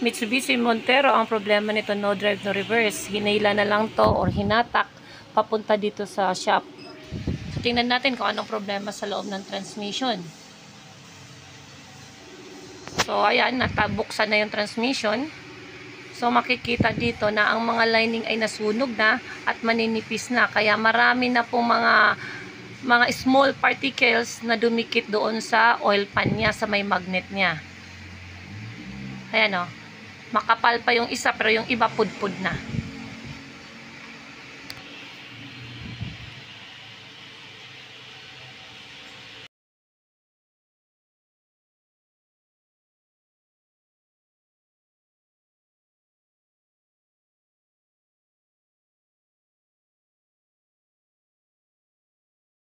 Mitsubishi Montero, ang problema nito, no drive, no reverse. Hinila na lang to or hinatak papunta dito sa shop. So, tingnan natin kung anong problema sa loob ng transmission. So, ayan, natabuksan na yung transmission. So, makikita dito na ang mga lining ay nasunog na at maninipis na. Kaya marami na pong mga small particles na dumikit doon sa oil pan niya, sa may magnet niya. Ayan o. Makapal pa yung isa pero yung iba pudpud na.